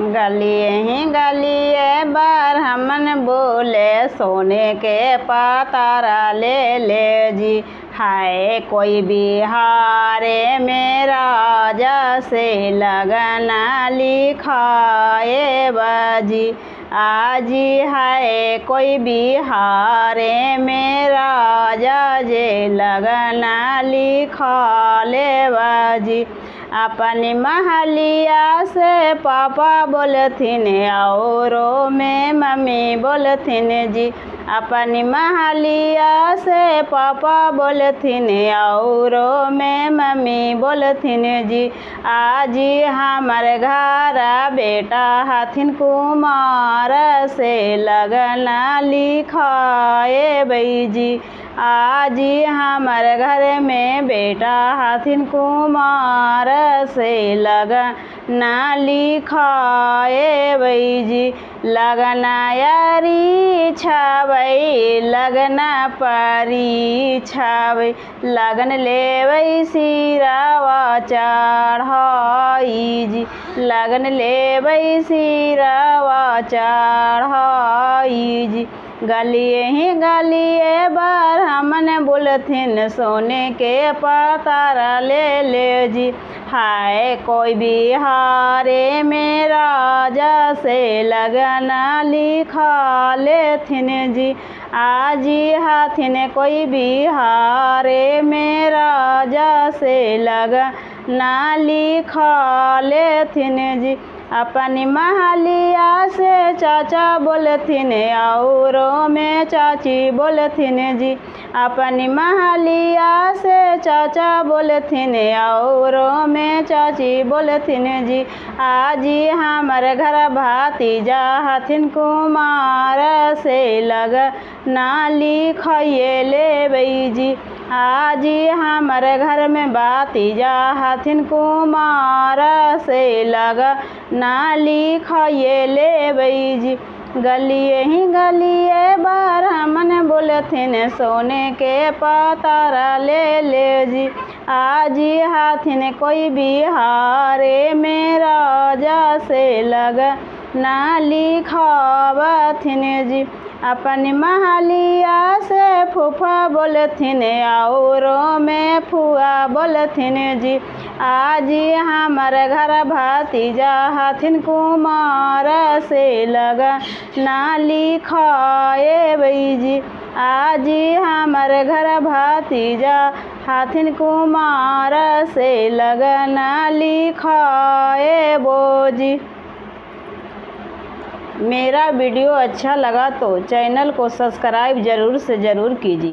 गलिए ही गलिए ब्राह्मण बोले सोने के पातारा ले ले जी। हाय कोई बिहारे में राजा से लगना लिखाए बाजी। आजी हाय कोई बिहारे में राजा जे लगना लिखा ले बाजी। अपनी महलिया से पापा बोलथिन औरों में मम्मी बोलथिन जी। अपनी महलिया से पापा बोलथिन औरों में मम्मी बोलथिन जी। आजी हमारे घर बेटा हथिन कुमार से लगना लिखाए बैजी। आजी हमारे घर में बेटा हथिन कुमार से लगना लिखाए बैजी। लगना यारी छावई लगना परी छावई। लगन लेवई सिरावा चढ़ाई जी। लगन लेवई सिरावा चढ़ाई जी। गलिए ही गलिए ब्राह्मण बोलथिन सोने के पातारा ले ले जी। हाय कोई बिहारे में राजा से लगना लिखा लेथिन जी। आजी हाथिन कोई बिहारे में राजा से लगना लिखा लेथिन जी। अपनी महलिया से चाचा बोलथिन औरों में चाची बोलथिन जी। अपनी महलिया से चाचा बोलथिन औरों में चाची बोलथिन जी। आजी हमारे घर भातीजा हथिन कुमार से लगना लिखाए ले बैजी। आजी हमारे घर में भातीजा हथिन कुमार से लगना लिखाए ले बैजी। गलिए ही गलिए ब्राह्मण बोलथिन सोने के पातारा ले ले जी। आजी हाथिन कोई बिहारे में राजा से लगना लिखावथिन जी। अपनी महलिया से फूफा बोलथिन औरों में फुआ बोलथिन जी। आजी हमारे घर भातीजा हथिन कुमार से लगना लिखाए बैजी। आजी हमारे घर भातीजा हथिन कुमार से लगना लिखाए बोजी। मेरा वीडियो अच्छा लगा तो चैनल को सब्सक्राइब ज़रूर से ज़रूर कीजिए।